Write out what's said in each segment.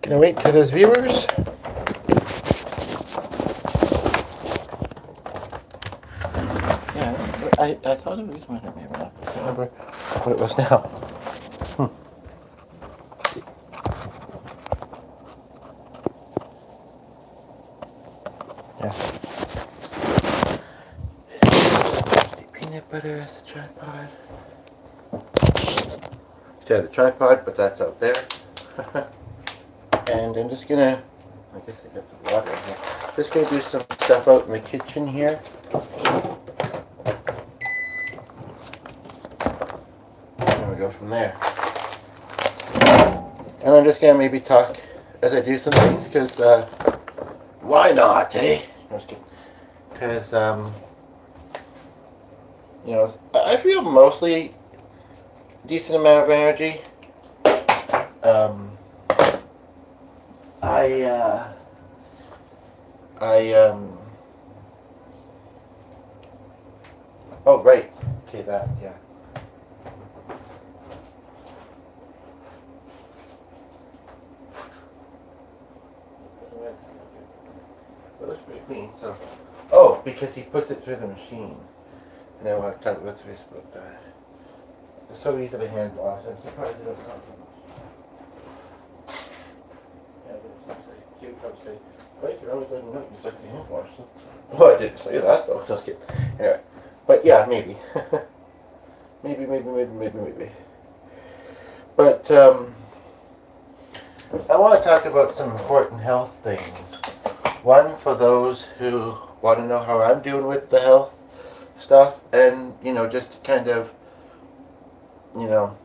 Gonna wait till there's viewers. Yeah, I thought it was with it, maybe not. I can't remember what it was now. Yeah. Peanut butter as the tripod. Yeah, the tripod, but that's out there. And I'm just gonna, I guess I got some water in here. Just gonna do some stuff out in the kitchen here. And we go from there. And I'm just gonna maybe talk as I do some things, because why not, eh? I'm just kidding. Because, you know, I feel mostly decent amount of energy. Oh, right. Okay, that, yeah. Well, that's pretty clean, so. Oh, because he puts it through the machine. And I want to talk about this about that. It's so easy to hand wash. I'm surprised it doesn't help so much. Yeah, but he would probably say, wait, you're always letting me know you like to hand wash. Well, I didn't say that though, just kidding. Anyway, but yeah, maybe. maybe. But I want to talk about some important health things. One, for those who want to know how I'm doing with the health stuff, and, you know, just to kind of, you know,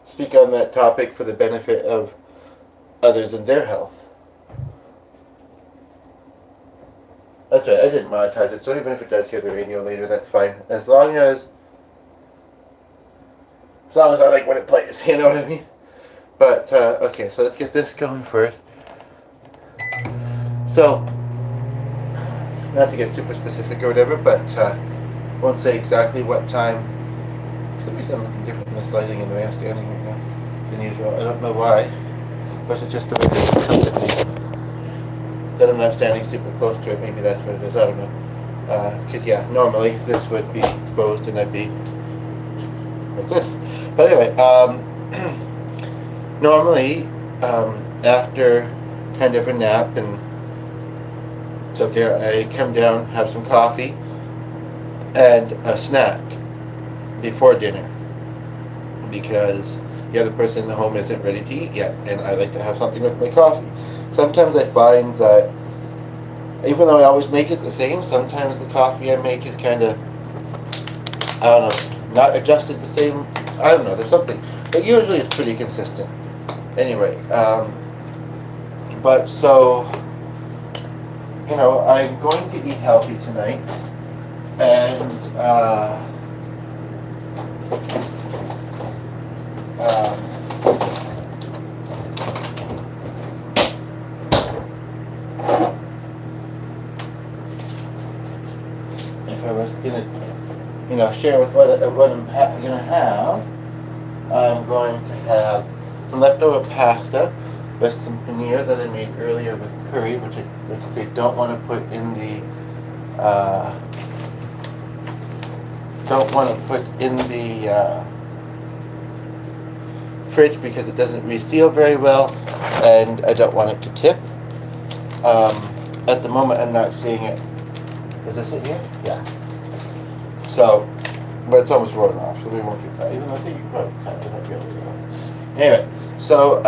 speak on that topic for the benefit of others and their health. That's right, I didn't monetize it, so even if it does hear the radio later, that's fine. As long as I like when it plays, you know what I mean? But, okay, so let's get this going first. So, not to get super specific or whatever, but won't say exactly what time. For some reason I'm looking different in this lighting and the way I'm standing right now than usual. I don't know why. Or is it just the way that I'm not standing super close to it? Maybe that's what it is. I don't know. Because, yeah, normally this would be closed and I'd be like this. But anyway, normally after kind of a nap and it's okay, I come down, have some coffee and a snack before dinner, because the other person in the home isn't ready to eat yet, and I like to have something with my coffee. Sometimes I find that even though I always make it the same, sometimes the coffee I make is kind of, I don't know, not adjusted the same. I don't know, there's something, but usually it's pretty consistent. Anyway, but so, you know, I'm going to eat healthy tonight, and if I was gonna, you know, share with what I'm gonna have, I'm going to have some leftover pasta with some paneer that I made earlier with curry, which I, like I say, don't want to put in the fridge because it doesn't reseal very well, and I don't want it to tip. At the moment, I'm not seeing it. Is this it here? Yeah. So, but it's almost rolling off, so we won't do that. Even though I think you probably cut it, might be able to do that. Anyway, so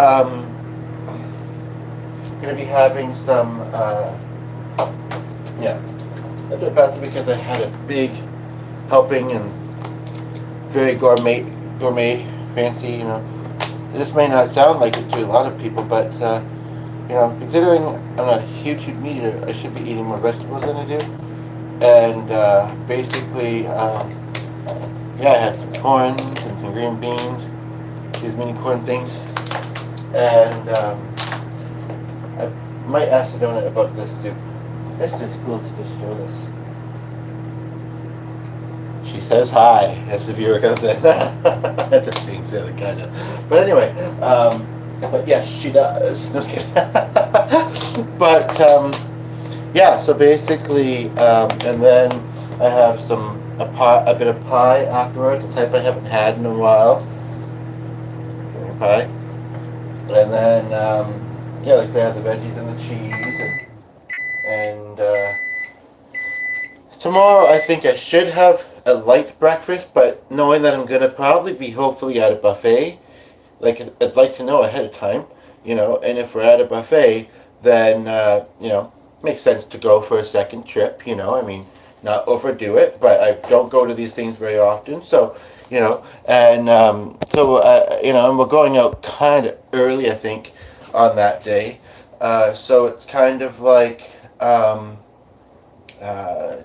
going to be having some, yeah, leftover pasta because I had a big helping and very gourmet, fancy, you know. This may not sound like it to a lot of people, but, you know, considering I'm not a huge meat eater, I should be eating more vegetables than I do. And basically, yeah, I had some corn and some green beans, these mini corn things. And I might ask the donut about this soup. It's just cool to just show this. She says hi as the viewer comes in. Just being silly, kind of. But anyway, But yes, she does. No, just kidding. But yeah, so basically, and then I have a bit of pie afterwards, a type I haven't had in a while. Pie. And then, yeah, like I say, I have the veggies and the cheese, and tomorrow I think I should have a light breakfast, but knowing that I'm gonna probably be hopefully at a buffet, like I'd like to know ahead of time, and if we're at a buffet, then makes sense to go for a second trip. I mean, not overdo it, but I don't go to these things very often, so and and we're going out kind of early, I think, on that day, so it's kind of like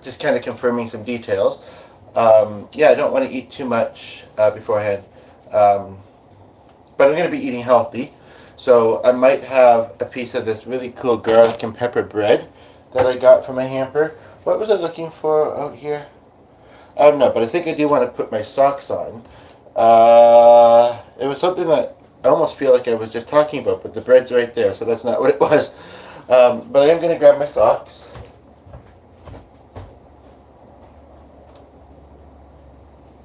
just kind of confirming some details. Yeah, I don't want to eat too much beforehand. But I'm going to be eating healthy. So I might have a piece of this really cool garlic and pepper bread that I got from my hamper. What was I looking for out here? I don't know, but I think I do want to put my socks on. It was something that I almost feel like I was just talking about, but the bread's right there, so that's not what it was. But I am going to grab my socks.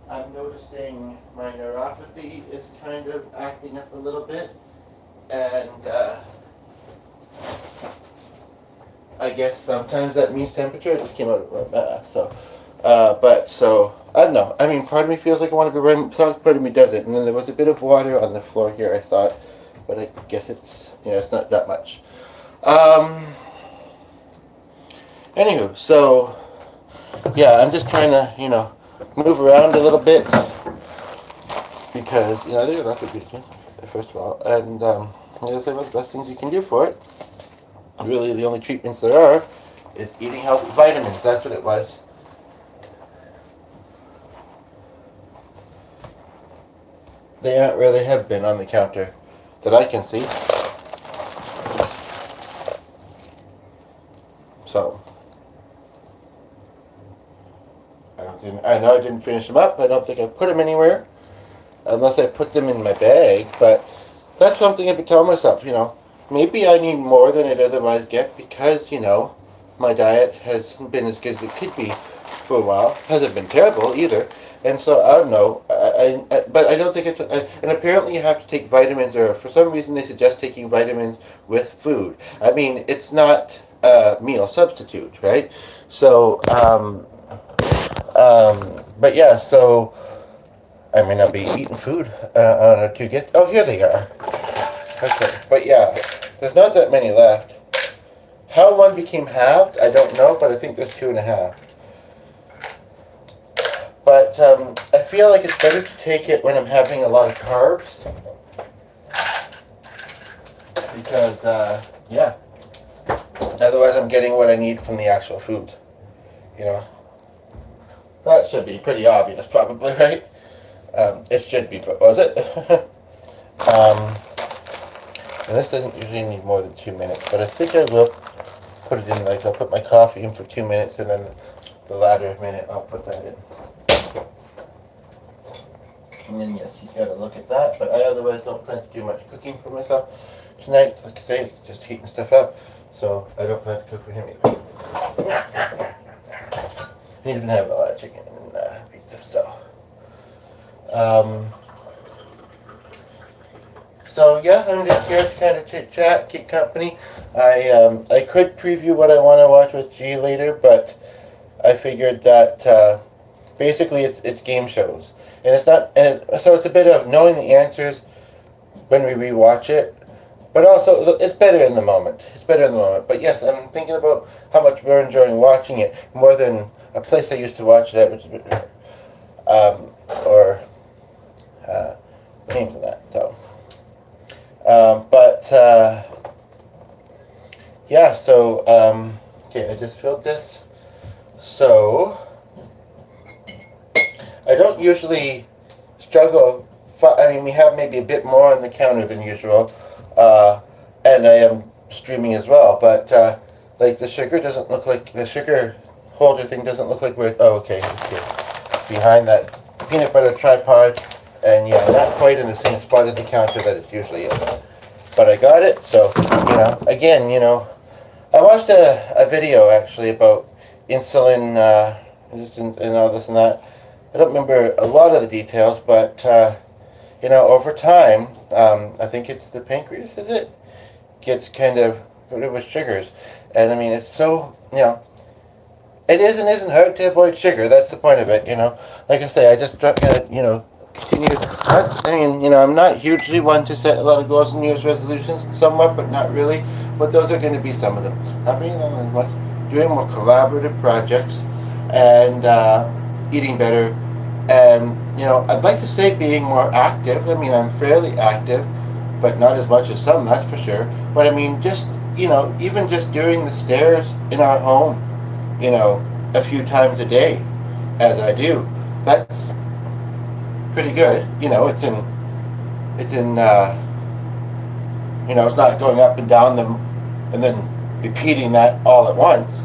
I'm noticing my neuropathy is kind of acting up a little bit, and I guess sometimes that means temperature. It just came out of my mouth, so I don't know. I mean, part of me feels like I want to be wearing socks, part of me doesn't. And then there was a bit of water on the floor here, I thought, but I guess it's it's not that much. Anywho, so yeah, I'm just trying to move around a little bit because they're not good first of all, and as I say, one of the best things you can do for it, really the only treatments there are, is eating healthy vitamins. That's what it was. They aren't where they have been on the counter that I can see. So I know I didn't finish them up. I don't think I put them anywhere, unless I put them in my bag. But that's something I've been telling myself. Maybe I need more than I'd otherwise get because my diet hasn't been as good as it could be for a while. Hasn't been terrible either. And so I don't know. But I don't think it. And apparently you have to take vitamins, or for some reason they suggest taking vitamins with food. I mean, it's not a meal substitute, right? So. But yeah, so I may not be eating food to get. Oh, here they are. Okay, but yeah, there's not that many left. How one became halved, I don't know, but I think there's 2.5. But I feel like it's better to take it when I'm having a lot of carbs because yeah, otherwise I'm getting what I need from the actual food. That should be pretty obvious, probably, right? It should be, but was it? And this doesn't usually need more than 2 minutes, but I think I will put it in, I'll put my coffee in for 2 minutes, and then the latter minute I'll put that in. And then, yes, he's got to look at that, but I otherwise don't plan to do much cooking for myself tonight. Like I say, it's just heating stuff up, so I don't plan to cook for him either. He's been having a lot of chicken and pizza, so. So yeah, I'm just here to kind of chit chat, keep company. I could preview what I want to watch with G later, but I figured that basically it's game shows, and it's not, so it's a bit of knowing the answers when we rewatch it, but also it's better in the moment. It's better in the moment. But yes, I'm thinking about how much we're enjoying watching it more than a place I used to watch it at, which is names of that. So, yeah. So okay, I just filled this. So I don't usually struggle. I mean, we have maybe a bit more on the counter than usual, and I am streaming as well. But like the sugar doesn't look like the sugar holder thing doesn't look like we're. Oh, okay. Behind that peanut butter tripod, and yeah, not quite in the same spot as the counter that it's usually in. but I got it. So, again, I watched a video actually about insulin resistance and all this and that. I don't remember a lot of the details, but over time, I think it's the pancreas, is it? Gets kind of coated with sugars, and I mean it's so it is and isn't hard to avoid sugar. That's the point of it, Like I say, I just gotta continue. I'm not hugely one to set a lot of goals and New Year's resolutions, somewhat, but not really. But those are going to be some of them. Not being on as much, doing more collaborative projects, and eating better, and I'd like to say being more active. I mean, I'm fairly active, but not as much as some, that's for sure. But I mean, just even just doing the stairs in our home, a few times a day, as I do, that's pretty good. It's not going up and down them and then repeating that all at once.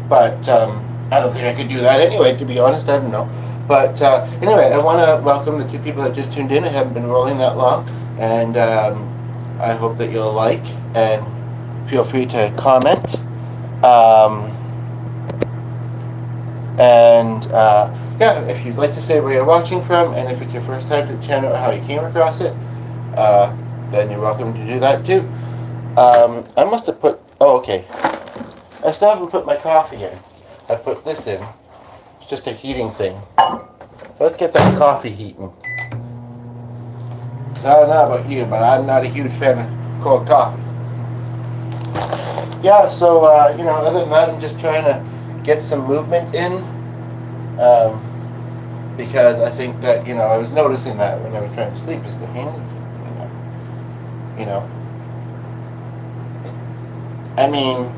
But I don't think I could do that anyway, to be honest. I don't know. But anyway, I want to welcome the two people that just tuned in. I haven't been rolling that long. And I hope that you'll like and feel free to comment. If you'd like to say where you're watching from, and if it's your first time to the channel or how you came across it, then you're welcome to do that too. I must have put, okay. I still haven't put my coffee in. I put this in. It's just a heating thing. Let's get that coffee heating. Because I don't know about you, but I'm not a huge fan of cold coffee. Yeah, so, other than that, I'm just trying to get some movement in. Because I think that, I was noticing that when I was trying to sleep is the hand, I mean,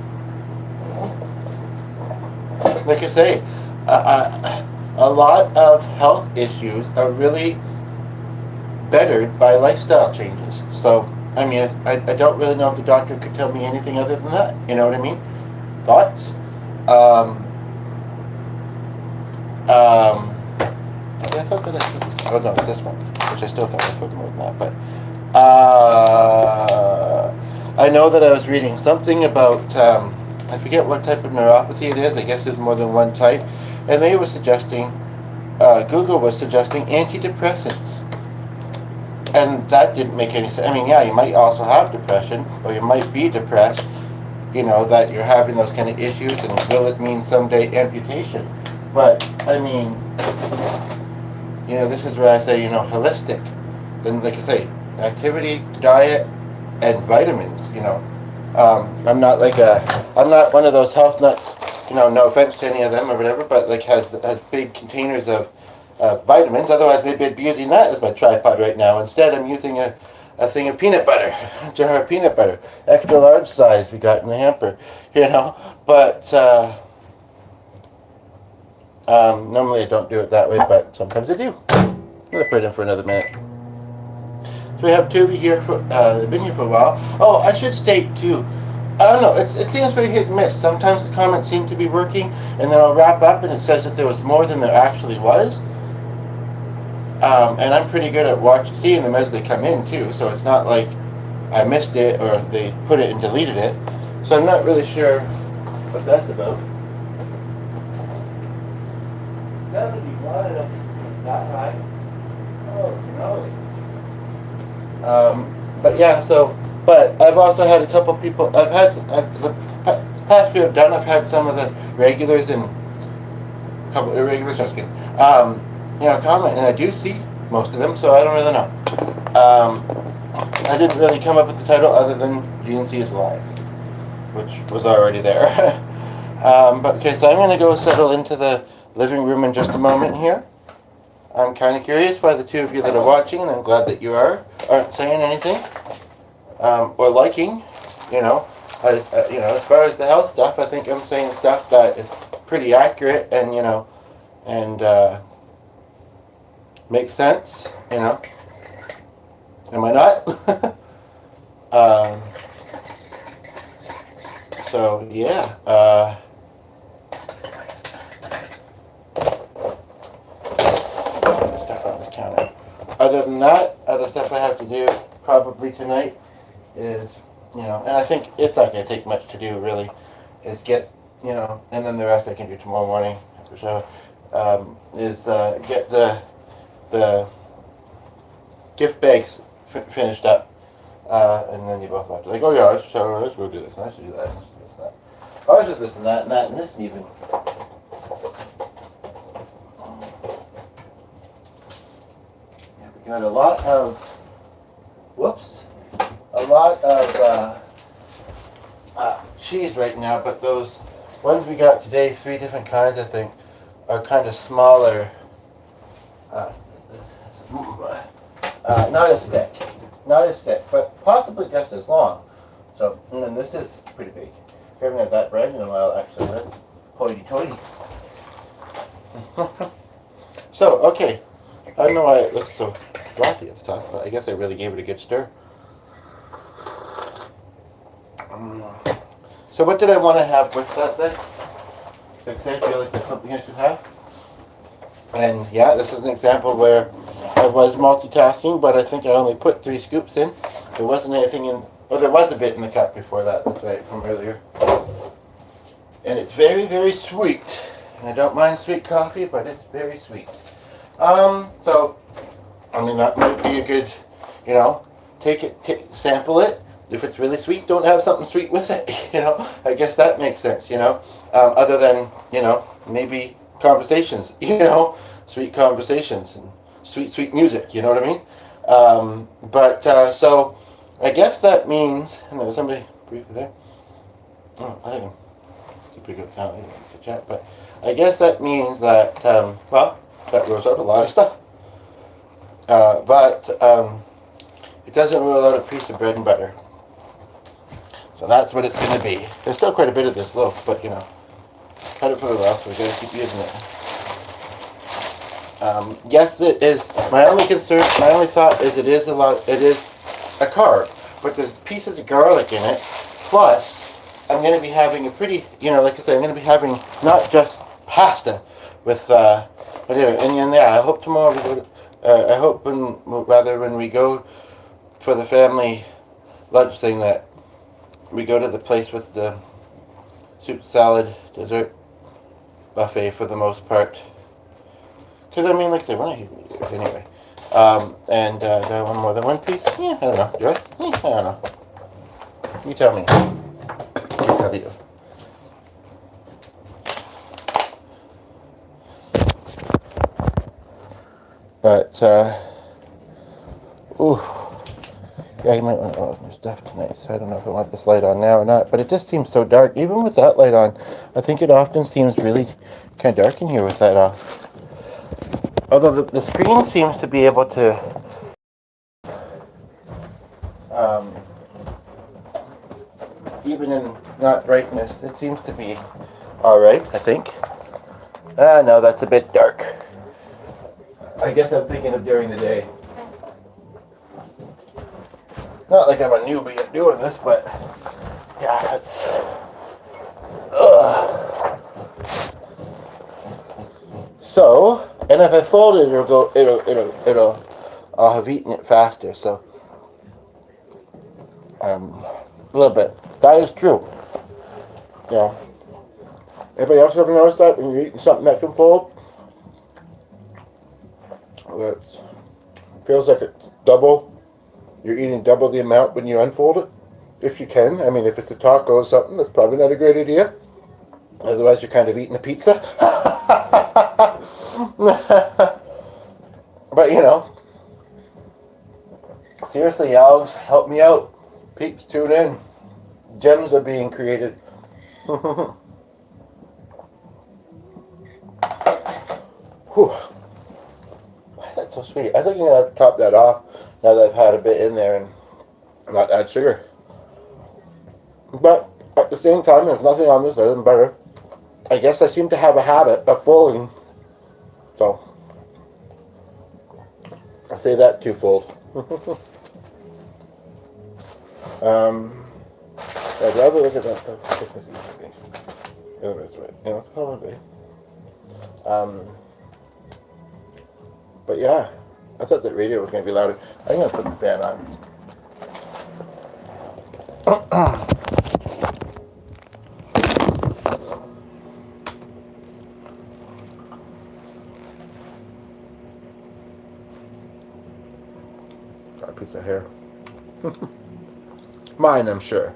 like I say, a lot of health issues are really bettered by lifestyle changes. So, I mean, I don't really know if the doctor could tell me anything other than that. You know what I mean? Thoughts? I thought that I said this. Oh no, it's this one, which I still thought I put more than that. But I know that I was reading something about I forget what type of neuropathy it is. I guess there's more than one type, and they were suggesting Google was suggesting antidepressants, and that didn't make any sense. I mean, yeah, you might also have depression, or you might be depressed. That you're having those kind of issues, and will it mean someday amputation? But I mean, this is where I say, holistic. Then, like I say, activity, diet, and vitamins. I'm not I'm not one of those health nuts. No offense to any of them or whatever, but has big containers of vitamins. Otherwise, maybe I'd be using that as my tripod right now. Instead, I'm using a thing of peanut butter, a jar of peanut butter, extra large size we got in the hamper. But. Normally I don't do it that way, but sometimes I do. I'm going to put it in for another minute. So we have two of you here. They've been here for a while. Oh, I should state too. I don't know. It seems very hit and miss. Sometimes the comments seem to be working, and then I'll wrap up, and it says that there was more than there actually was. And I'm pretty good at seeing them as they come in too. So it's not like I missed it or they put it and deleted it. So I'm not really sure what that's about. 71, I don't think it's that high. Oh, but yeah, but I've also had a couple people, the past few I've done, I've had some of the regulars and a couple irregulars, just kidding, comment, and I do see most of them, so I don't really know. I didn't really come up with the title other than GNC is Live, which was already there. But okay, so I'm going to go settle into the living room in just a moment here. I'm kind of curious by the two of you that are watching, and I'm glad that you aren't saying anything or liking. As far as the health stuff, I think I'm saying stuff that is pretty accurate and makes sense. Am I not? So yeah. Other than that, other stuff I have to do probably tonight is, and I think it's not going to take much to do really, is get, and then the rest I can do tomorrow morning. So, is get the gift bags finished up, and then you both have to like, oh yeah, so let's go do this, and I should do that, and I should do this and that. Oh, I should do this and that and that and this even. Yeah, we got a lot of, a lot of cheese right now, but those ones we got today, 3 different kinds I think, are kind of smaller. Not as thick, but possibly just as long. So, and then this is pretty big. We haven't had that bread in a while, actually. That's hoity-toity. So, okay. I don't know why it looks so frothy at the top, but I guess I really gave it a good stir. So what did I want to have with that then? Because I feel like there's something I should have. And yeah, this is an example where I was multitasking, but I think I only put 3 scoops in. There wasn't anything in, well, there was a bit in the cup before that, that's right, from earlier. And it's very, very sweet. And I don't mind sweet coffee, but it's very sweet. So, I mean, that might be a good, sample it. If it's really sweet, don't have something sweet with it, I guess that makes sense, other than, maybe conversations, sweet conversations and sweet music, you know what I mean? So I guess that means, and there was somebody briefly there. Oh, I think I'm pretty good at chat, but I guess that means that, that rules out a lot of stuff. But it doesn't rule out a piece of bread and butter. So that's what it's going to be. There's still quite a bit of this loaf, but cut it for the rough, so we got to keep using it. Yes, it is. My only thought is it is a carb, but there's pieces of garlic in it. Plus, I'm going to be having a pretty, like I said, I'm going to be having not just pasta with, whatever. And yeah, I hope tomorrow I hope when we go for the family lunch thing that we go to the place with the soup, salad, dessert buffet for the most part. Because, I mean, like I said, we're not eating it anyway. Do I want more than one piece? Yeah, I don't know. Do I? I don't know. You tell me. I'll tell you. But, ooh. Yeah, you might want to open your stuff tonight, so I don't know if I want this light on now or not. But it just seems so dark. Even with that light on, I think it often seems really kind of dark in here with that off. Although the screen seems to be able to even in not brightness, it seems to be alright, I think. No, that's a bit dark. I guess I'm thinking of during the day. Not like I'm a newbie at doing this, but yeah, it's. So, and if I fold it, I'll have eaten it faster. So, a little bit. That is true. Anybody else ever noticed that when you're eating something that can fold? It feels like it's double. You're eating double the amount when you unfold it, if you can. I mean, if it's a taco or something, that's probably not a great idea. Otherwise, you're kind of eating a pizza. But, seriously, Alex, help me out. Peeps, tune in. Gems are being created. Whew. Why is that so sweet? I think I'm going to have to top that off now that I've had a bit in there and not add sugar. But at the same time, there's nothing on this other than butter. I guess I seem to have a habit of folding. So, I say that twofold. I'd rather look at that Christmas Eve thing. It's a holiday. But yeah, I thought that radio was going to be louder. I'm going to put the fan on. Got a piece of hair. Mine, I'm sure.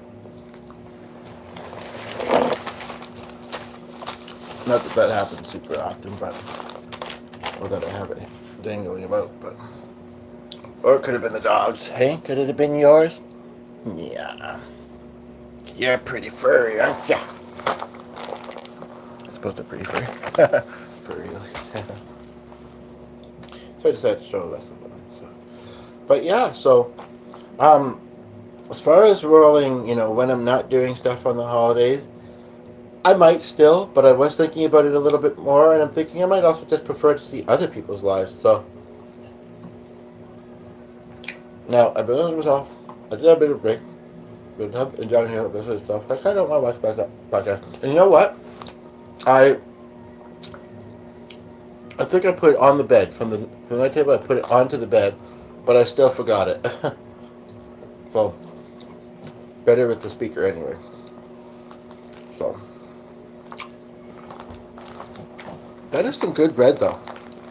Not that that happens super often, but or that I have it dangling about, but or it could have been the dog's. Hey, could it have been yours? Yeah, you're pretty furry, aren't ya? I suppose they're pretty furry. Furry, at least. So I decided to show a lesson of it. So, but yeah, so um, as far as rolling, when I'm not doing stuff on the holidays, I might still, but I was thinking about it a little bit more, and I'm thinking I might also just prefer to see other people's lives. So now I've been on myself. I did have a bit of a break. Been enjoying the business stuff. I kind of don't want to watch podcast. And you know what? I think I put it on the bed from the night table. I put it onto the bed, but I still forgot it. So better with the speaker anyway. So that is some good bread though,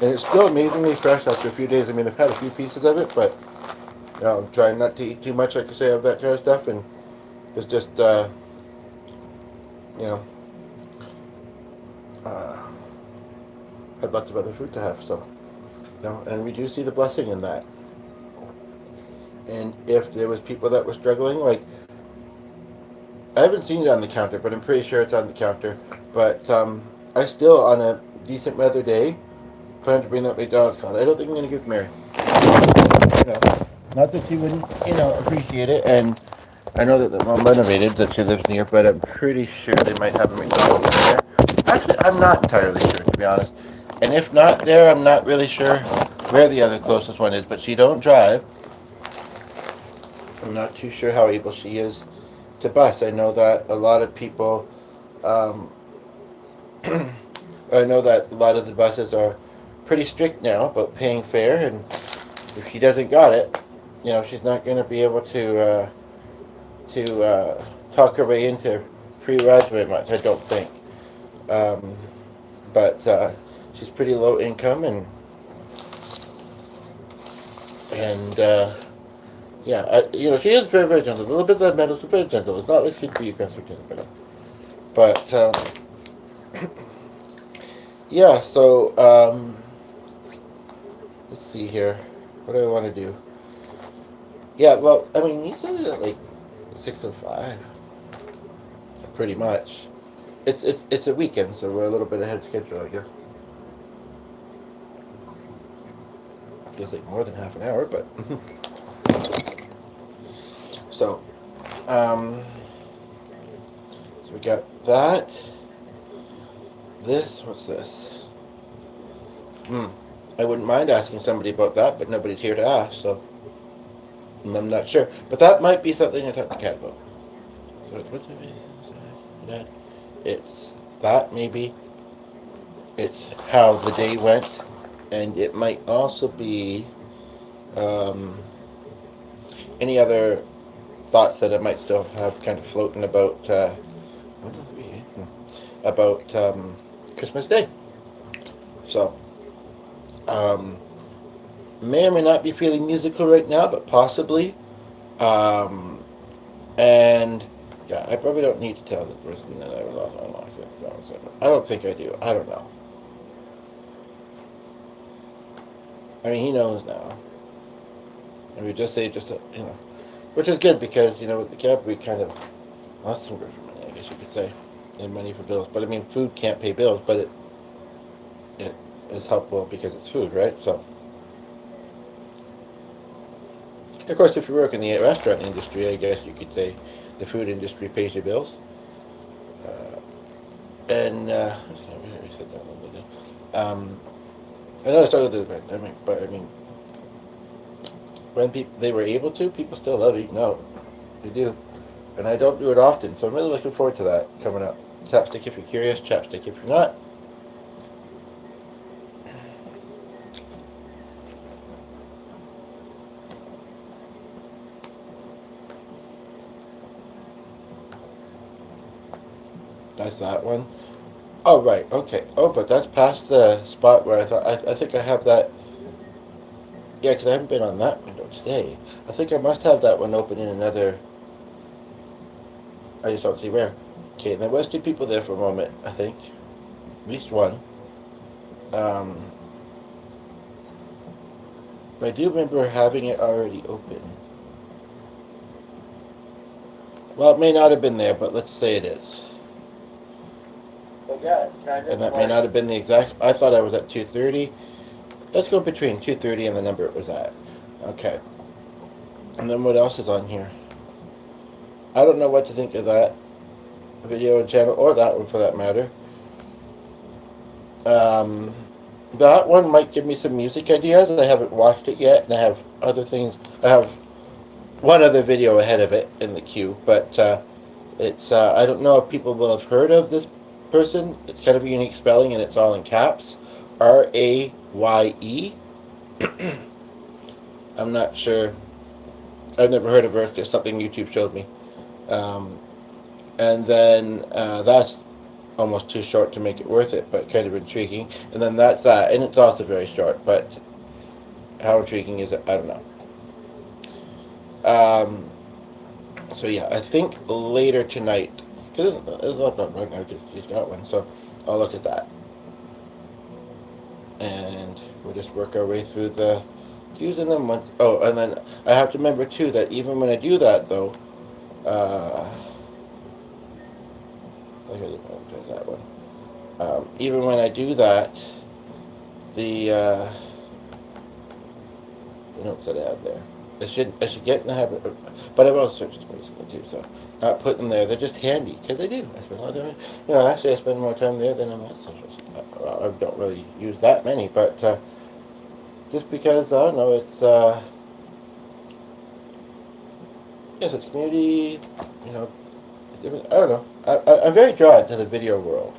and it's still amazingly fresh after a few days. I mean, I've had a few pieces of it, but I'm trying not to eat too much, like I say, of that kind of stuff, and it's just you know had lots of other food to have. So and we do see the blessing in that. And if there was people that were struggling, like I haven't seen it on the counter, but I'm pretty sure it's on the counter. But I still, on a decent weather day, plan to bring that McDonald's card. I don't think I'm going to give it to Mary. Not that she wouldn't, appreciate it. And I know that the mom renovated that she lives near, but I'm pretty sure they might have a McDonald's in there. Actually, I'm not entirely sure, to be honest. And if not there, I'm not really sure where the other closest one is. But she don't drive. I'm not too sure how able she is to bus. I know that a lot of people, I know that a lot of the buses are pretty strict now about paying fare, and if she doesn't got it, she's not going to be able to talk her way into free rides very much. I don't think, but she's pretty low income, and yeah, she is very, very gentle. A little bit of that metal is very gentle. It's not like she'd be aggressive to anybody. But, yeah, so, let's see here. What do I want to do? Yeah, well, I mean, you said it at like 6:05. Pretty much. It's a weekend, so we're a little bit ahead of schedule, I guess. Feels like more than half an hour, but... So, so we got that. What's this? I wouldn't mind asking somebody about that, but nobody's here to ask, so I'm not sure. But that might be something I talk to Kat about. So what's that? It's that maybe. It's how the day went, and it might also be any other thoughts that I might still have kind of floating about Christmas Day. So, may or may not be feeling musical right now, but possibly. And yeah, I probably don't need to tell the person that I was off on lock. I don't think I do. I don't know. I mean, he knows now. And we just say, which is good because, with the cab we kind of lost some grocery money, I guess you could say, and money for bills. But I mean, food can't pay bills, but it is helpful because it's food, right? So, of course, if you work in the restaurant industry, I guess you could say the food industry pays your bills. I know it's started to the pandemic, but I mean, when they were able to, people still love eating out. They do. And I don't do it often, so I'm really looking forward to that coming up. Chapstick if you're curious, chapstick if you're not. That's that one. Oh, right, okay. Oh, but that's past the spot where I think I have that. Yeah, because I haven't been on that window today. I think I must have that one open in another. I just don't see where. Okay, there was two people there for a moment, I think. At least one. Um, I do remember having it already open. Well, it may not have been there, but let's say it is. But yeah, it's kind of. And that may not have been the exact. I thought I was at 2:30. Let's go between 2:30 and the number it was at. Okay. And then what else is on here? I don't know what to think of that video channel, or that one for that matter. That one might give me some music ideas. I haven't watched it yet, and I have other things. I have one other video ahead of it in the queue, but it's I don't know if people will have heard of this person. It's kind of a unique spelling, and it's all in caps. Raye. I'm not sure. I've never heard of her. It's just something YouTube showed me. And then that's almost too short to make it worth it, but kind of intriguing. And then that's that, and it's also very short, but how intriguing is it? I don't know. So yeah, I think later tonight, because it's not right now because she's got one, so I'll look at that. And we'll just work our way through the cues, and then once, oh, and then I have to remember too that even when I do that though, I gotta advertise that one. Even when I do that, the notes that I have there, I should get in the habit of, but I've also searched them recently too, so not put them there. They're just handy because I do. I spend a lot of time. Actually, I spend more time there than I'm at socials. I don't really use that many, but just because I don't know, it's yes, it's community. I don't know. I'm very drawn to the video world,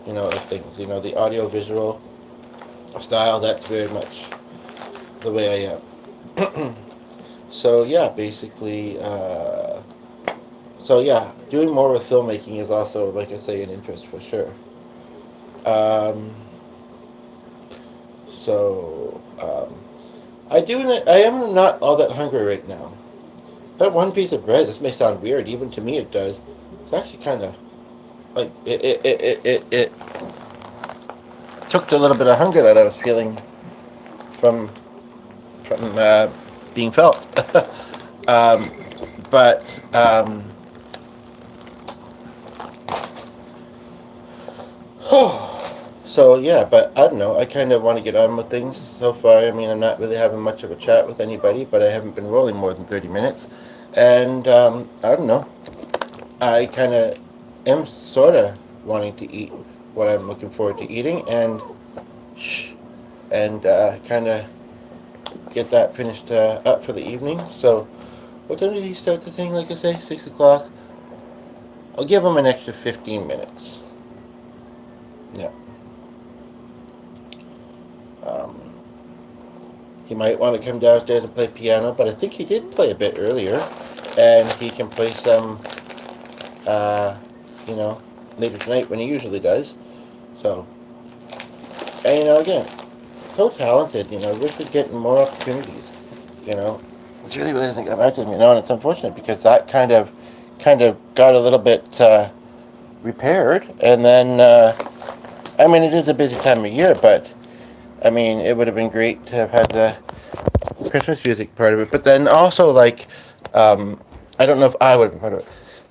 of things. The audio visual style. That's very much the way I am. So yeah, basically. So yeah, doing more with filmmaking is also, like I say, an interest for sure. I am not all that hungry right now. That one piece of bread, this may sound weird, even to me it does. It's actually kind of like it took the little bit of hunger that I was feeling from being felt. But so yeah, but I don't know. I kind of want to get on with things so far. I mean, I'm not really having much of a chat with anybody, but I haven't been rolling more than 30 minutes. And I don't know. I kind of am sort of wanting to eat what I'm looking forward to eating, and kind of get that finished up for the evening. So, what time did he start the thing? Like I say, 6 o'clock. I'll give him an extra 15 minutes. Yeah. He might want to come downstairs and play piano, but I think he did play a bit earlier, and he can play some, later tonight when he usually does. So, and again, so talented. Wish we'd get more opportunities. It's really doesn't get back to him. And it's unfortunate because that kind of got a little bit repaired, and then it is a busy time of year, but it would have been great to have had the Christmas music part of it. But then also, I don't know if I would have been part of it.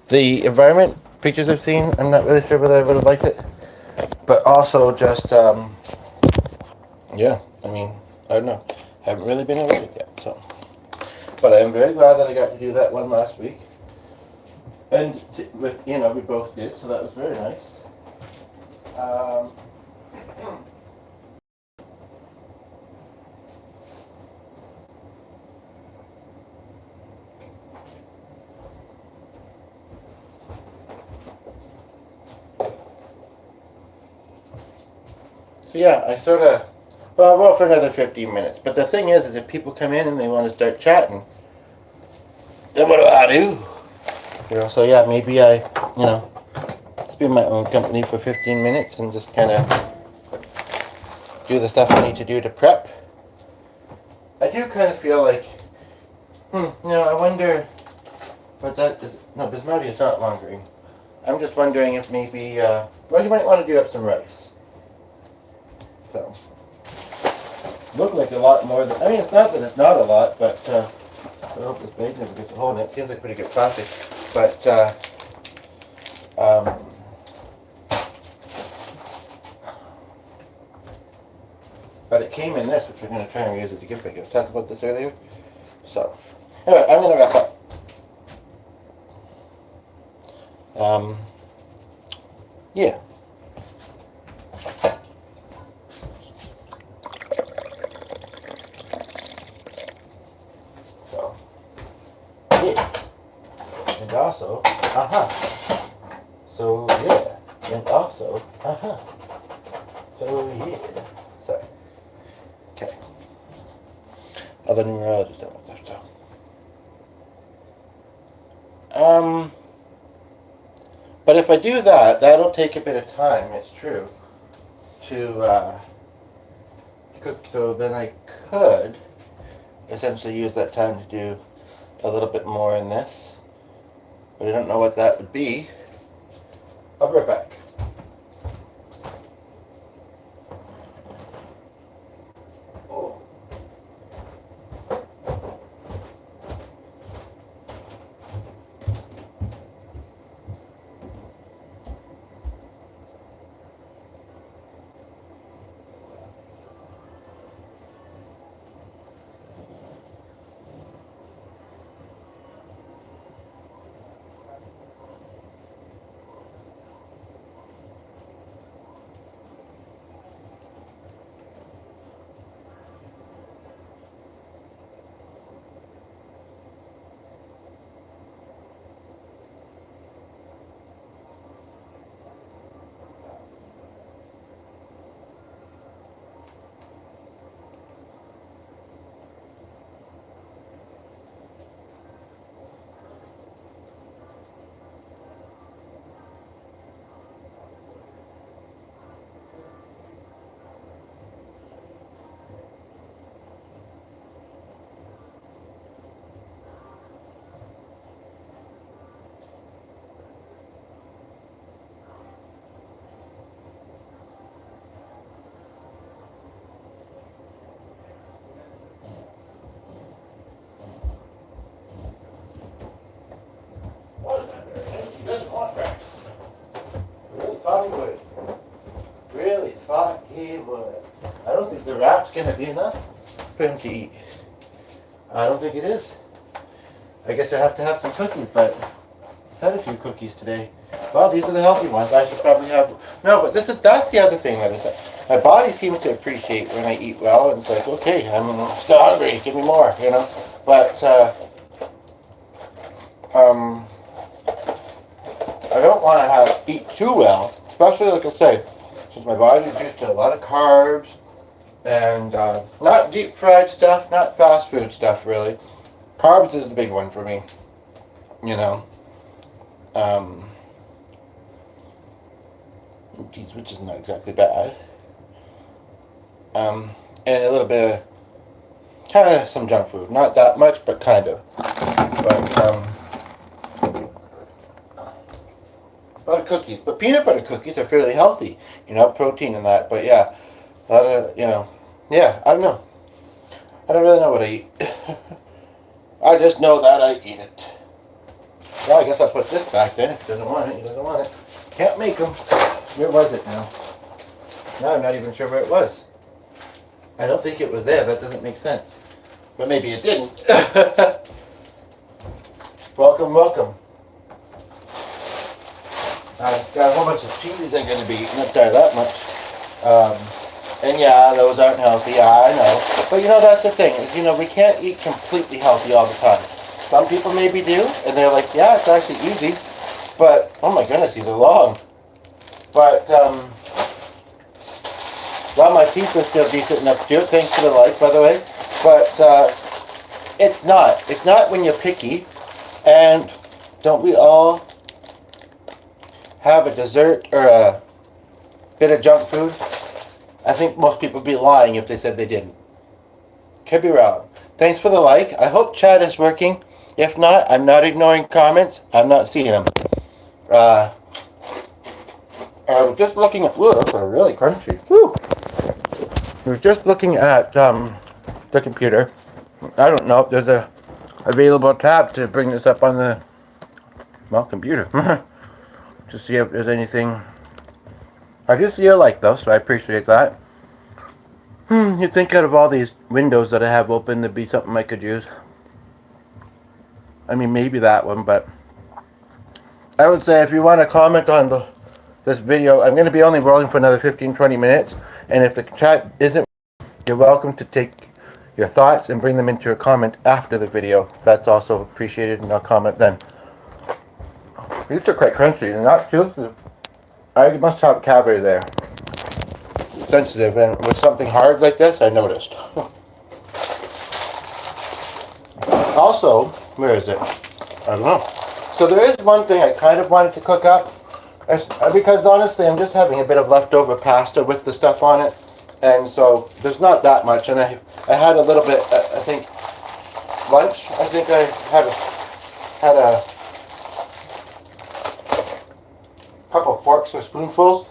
The environment pictures I've seen, I'm not really sure whether I would have liked it. But also just, yeah, I don't know. Haven't really been able to yet, so. But I'm very glad that I got to do that one last week. And, we both did, so that was very nice. So yeah, I sort of, well, for another 15 minutes. But the thing is if people come in and they want to start chatting, then what do I do? So yeah, maybe I, Just be my own company for 15 minutes and just kind of do the stuff I need to do to prep. I do kind of feel like, I wonder, but that is, no, basmati is not long grain. I'm just wondering if maybe, you might want to do up some rice. So, look like a lot more than, it's not that it's not a lot, but, I hope this bag never gets a hole in it. It seems like pretty good plastic, but, but it came in this, which we're going to try and use as a gift bag. I talked about this earlier. So, anyway, I'm going to wrap up. Yeah. So, yeah. And also, So, yeah. And also, So, yeah. Sorry. Okay. Other numerologists don't want that stuff. But if I do that, that'll take a bit of time, it's true, to cook. So then I could essentially use that time to do a little bit more in this. But I don't know what that would be. I'll be right back. The wrap's gonna be enough for him to eat. I don't think it is. I guess I have to have some cookies, but I've had a few cookies today. Well, these are the healthy ones. I should probably have. No, but that's the other thing that is. My body seems to appreciate when I eat well, and it's like, okay, I'm still hungry. Give me more, But I don't want to eat too well, especially like I say, since my body is used to a lot of carbs. And not deep fried stuff, not fast food stuff really. Carbs is the big one for me. Which is not exactly bad. And a little bit of kind of some junk food. Not that much, but kind of. But a lot of cookies. But peanut butter cookies are fairly healthy. Protein and that. But yeah, a lot of, yeah, I don't know. I don't really know what I eat. I just know that I eat it. Well, I guess I'll put this back then. If he doesn't want it, he doesn't want it. Can't make them. Where was it now? Now I'm not even sure where it was. I don't think it was there. That doesn't make sense. But maybe it didn't. Welcome. I've got a whole bunch of cheese I'm going to be eating. Not tell you that much. And yeah, those aren't healthy. Yeah, I know. But that's the thing. Is, we can't eat completely healthy all the time. Some people maybe do. And they're like, yeah, it's actually easy. But, oh my goodness, these are long. But, well, my teeth are still decent enough to do it. Thanks for the like, by the way. But, it's not. It's not when you're picky. And don't we all have a dessert or a bit of junk food, I think most people would be lying if they said they didn't. Could be wrong. Thanks for the like. I hope chat is working. If not, I'm not ignoring comments. I'm not seeing them. I'm just looking at... Whoa, those are really crunchy. Woo! We're just looking at the computer. I don't know if there's a available tab to bring this up on the computer to see if there's anything. I do see a like though, so I appreciate that. You'd think out of all these windows that I have open, there'd be something I could use. I mean, maybe that one, but I would say if you want to comment on this video, I'm going to be only rolling for another 15-20 minutes, and if the chat isn't, you're welcome to take your thoughts and bring them into a comment after the video. That's also appreciated, and I'll comment then. These are quite crunchy and not too. I must have cavity there. Sensitive, and with something hard like this, I noticed. Also, where is it? I don't know. So there is one thing I kind of wanted to cook up, because honestly, I'm just having a bit of leftover pasta with the stuff on it, and so there's not that much. And I had a little bit. I think lunch. I think I had a couple forks or spoonfuls,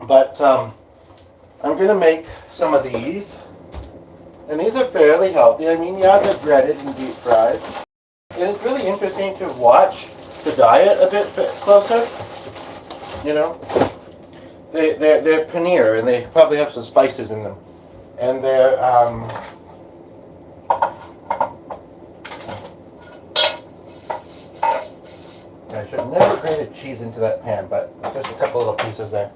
but I'm gonna make some of these, and these are fairly healthy. I mean, yeah, they're breaded and deep fried, and it's really interesting to watch the diet a bit closer. You know, they're paneer, and they probably have some spices in them, and they're I should have never grated cheese into that pan, but just a couple little pieces there.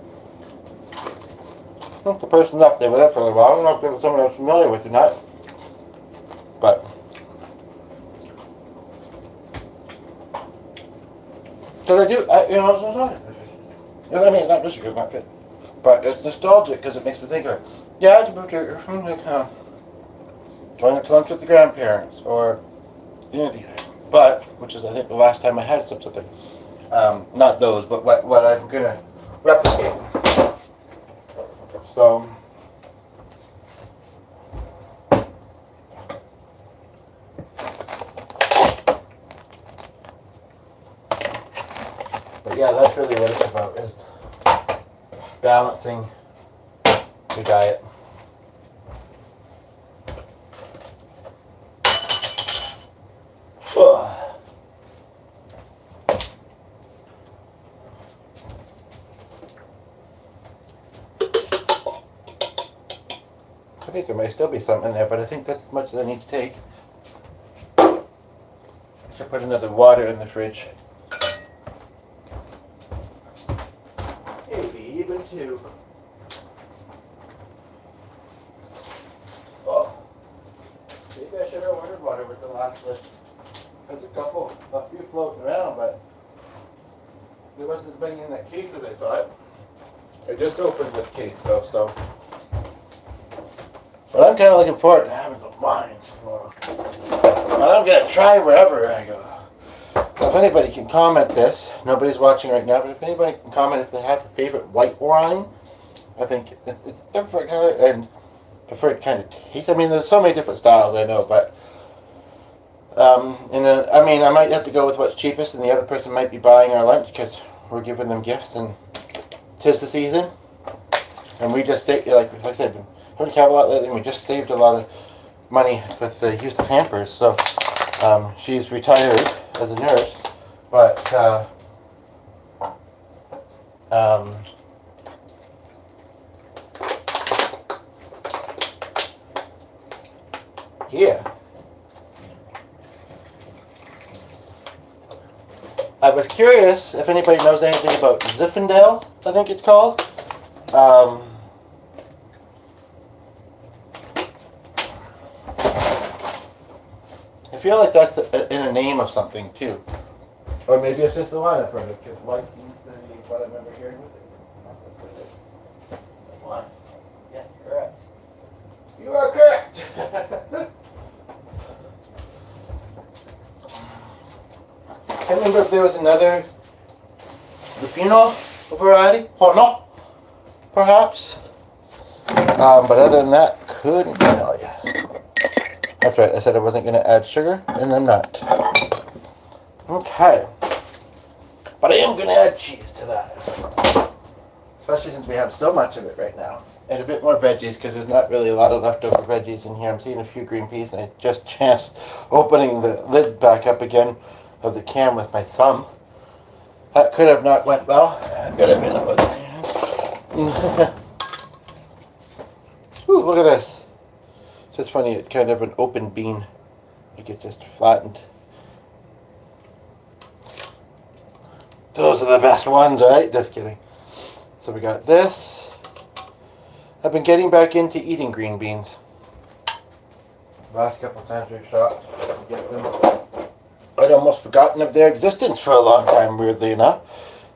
I think the person left there with it for a little while. I don't know if it was someone I was familiar with or not, but because I do, I mean, not Michigan, not fit, but it's nostalgic because it makes me think of, yeah, it's about your going to lunch with the grandparents, or but which is I think the last time I had such a thing. Not those, but what I'm gonna replicate. So but yeah, that's really what it's about, is balancing your diet. I think there may still be something in there, but I think that's as much as I need to take. I should put another water in the fridge. Maybe even two. Oh, maybe I should have ordered water with the last list. There's a few floating around, but there wasn't as many in that case as I thought. I just opened this case though, so. But I'm kind of looking forward to having some wine. And I'm going to try wherever I go. So if anybody can comment this, nobody's watching right now, but if anybody can comment if they have a favorite white wine, I think it's different color and preferred kind of taste. I mean, there's so many different styles, I know, but and then, I mean, I might have to go with what's cheapest, and the other person might be buying our lunch because we're giving them gifts, and 'tis the season. And we just say, like I said, we have a lot lately, and we just saved a lot of money with the use of Pampers. So she's retired as a nurse, but yeah. I was curious if anybody knows anything about Zinfandel, I think it's called. I feel like that's in a name of something too. Or maybe it's just the wine I've heard of, because wine seems to be what I remember hearing with it. Wine. Yes, correct. You are correct! I can't remember if there was another Lupino a variety. Oh no, perhaps. But other than that, couldn't tell you. That's right, I said I wasn't going to add sugar, and I'm not. Okay. But I am going to add cheese to that. Especially since we have so much of it right now. And a bit more veggies, because there's not really a lot of leftover veggies in here. I'm seeing a few green peas, and I just chanced opening the lid back up again of the can with my thumb. That could have not went well. I've got a minute left. Ooh, look at this. It's just funny, it's kind of an open bean. Like it just flattened. Those are the best ones, right? Just kidding. So we got this. I've been getting back into eating green beans. Last couple of times we've stopped to get them. I'd almost forgotten of their existence for a long time, weirdly enough.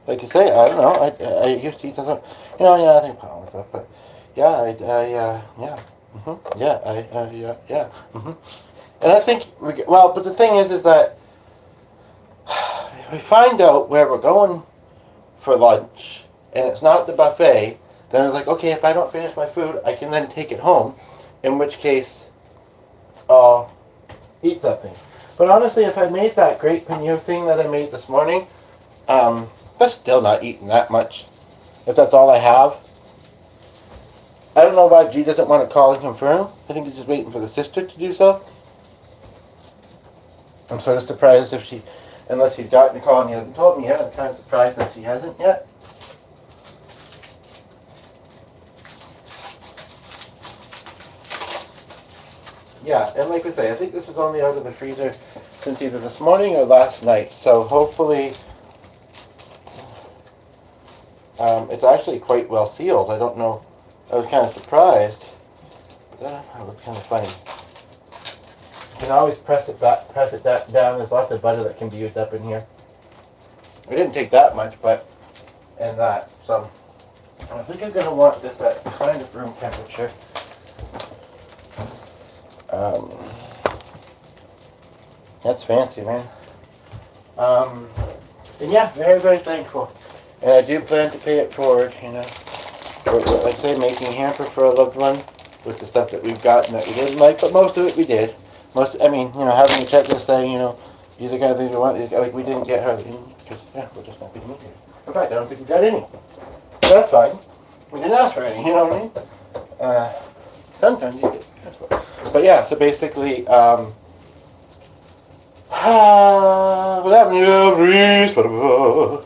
Like you say, I don't know. I used to eat them. You know, yeah, I think pollen stuff, but yeah, yeah. Mm-hmm. Yeah. Mm-hmm. And I think, but the thing is that if we find out where we're going for lunch, and it's not the buffet, then it's like, okay, if I don't finish my food, I can then take it home, in which case, I'll eat something. But honestly, if I made that great paneer thing that I made this morning, that's still not eating that much, if that's all I have. I don't know why G doesn't want to call and confirm. I think he's just waiting for the sister to do so. I'm sort of surprised if she, unless he's gotten a call and he hasn't told me yet, I'm kind of surprised that she hasn't yet. Yeah, and like we say, I think this was only out of the freezer since either this morning or last night, so hopefully it's actually quite well sealed. I don't know, I was kind of surprised. That looks kind of funny. You can always press it down. There's lots of butter that can be used up in here. We didn't take that much, but, and that, so I think I'm going to want this at kind of room temperature. That's fancy, man. And yeah, very, very thankful. And I do plan to pay it forward, you know. Like I say, making a hamper for a loved one with the stuff that we've gotten that we didn't like, but most of it we did. Having a checklist saying, these are the kind of things we want. Like, we didn't get her, because, we're just not being meat here. In fact, I don't think we got any. But that's fine. We didn't ask for any, you know what I mean? Sometimes you get, but yeah, so basically,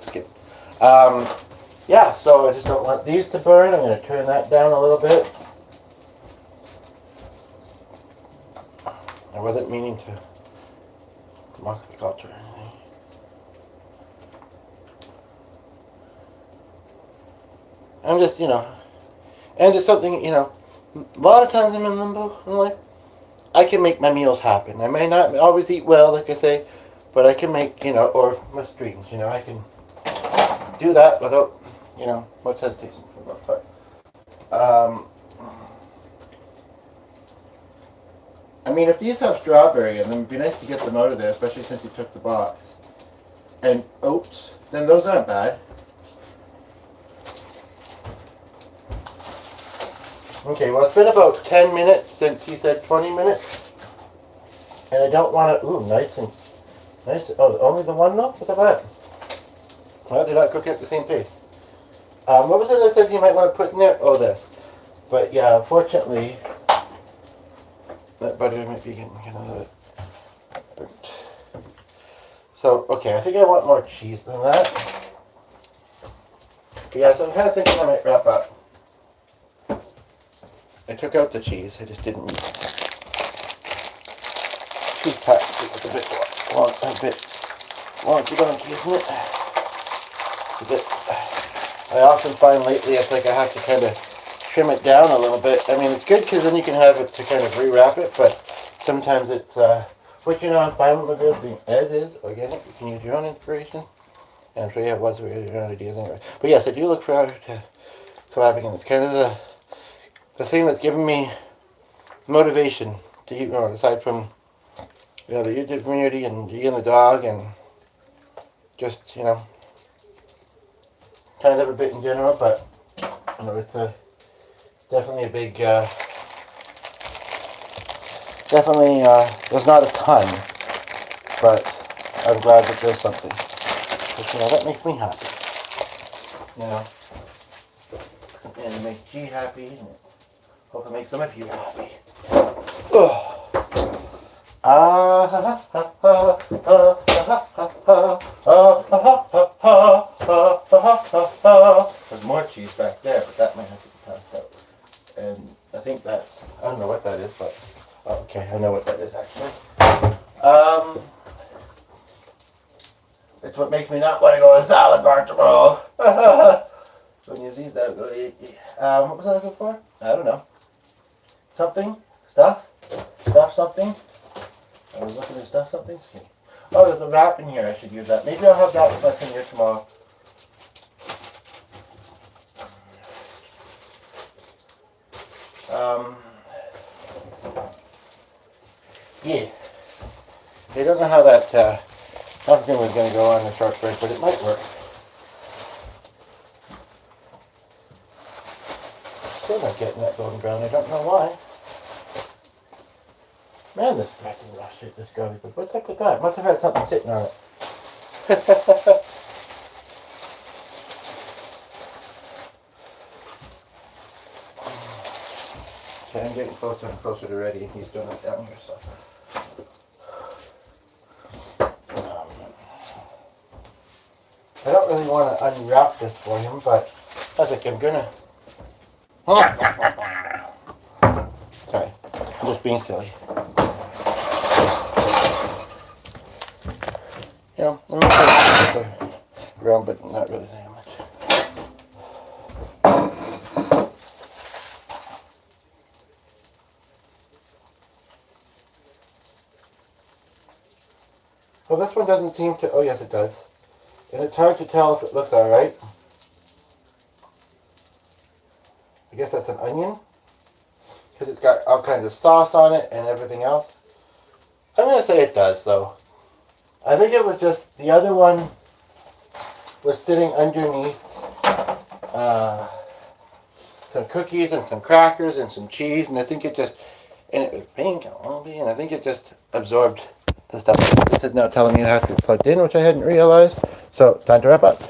skip. Yeah, so I just don't want these to burn. I'm going to turn that down a little bit. I wasn't meaning to mock the culture or anything. I'm just, and just something, a lot of times I'm in limbo in life. I can make my meals happen. I may not always eat well, like I say, but I can make, or my streams, I can do that without, much hesitation for the most part. If these have strawberry in them, it'd be nice to get them out of there, especially since you took the box. And oats, then those aren't bad. Okay, well, it's been about 10 minutes since he said 20 minutes. And I don't want to, nice. Oh, only the one though? What's up with that? Well, they're not cooking at the same pace. What was it I said you might want to put in there? Oh, this. But yeah, unfortunately, that butter might be getting kind of a little bit. So, okay, I think I want more cheese than that. But yeah, so I'm kind of thinking I might wrap up. I took out the cheese, I just didn't use cheese packed. It was a bit wonky donkey, isn't it? It's a bit. I often find lately it's like I have to kind of trim it down a little bit. It's good because then you can have it to kind of rewrap it, but sometimes it's, which I'm fine with my videos being as is, organic. You can use your own inspiration. And I'm sure you have lots of your own ideas anyway. But yes, I do look forward to collabing, and it's kind of the thing that's given me motivation to eat more, aside from, the YouTube community and G and the dog and just, kind of a bit in general, but you know, it's definitely a big, there's not a ton, but I'm glad that there's something. But, you know, that makes me happy. You know, and it makes G happy, and hope it makes some of you happy. Ugh. There's more cheese back there, but that might have to be passed out. And I think that's, I don't know what that is, but, oh, okay, I know what that is actually. It's what makes me not want to go to a salad bar tomorrow. When you see that, go, what was I looking for? I don't know. Something? Stuff something? I was looking at stuff something? Oh, there's a wrap in here. I should use that. Maybe I'll have that stuff in here tomorrow. Yeah. I don't know how that something was going to go on the short break, but it might work. Still not getting that golden brown. I don't know why. Man, this freaking raw shit, this garlic. What's up with that? Must have had something sitting on it. Okay, I'm getting closer and closer to ready. He's doing it down here, so. I don't really want to unwrap this for him, but I think I'm gonna. Sorry, I'm just being silly. You know, I'm gonna put it around, but not really saying much. Well, this one doesn't seem to. Oh, yes, it does. And it's hard to tell if it looks alright. I guess that's an onion. Because it's got all kinds of sauce on it and everything else. I'm going to say it does, though. I think it was just the other one was sitting underneath some cookies and some crackers and some cheese. And I think it just, and it was pink and lumpy, and I think it just absorbed the stuff. This is now telling me it has to be plugged in, which I hadn't realized. So, time to wrap up.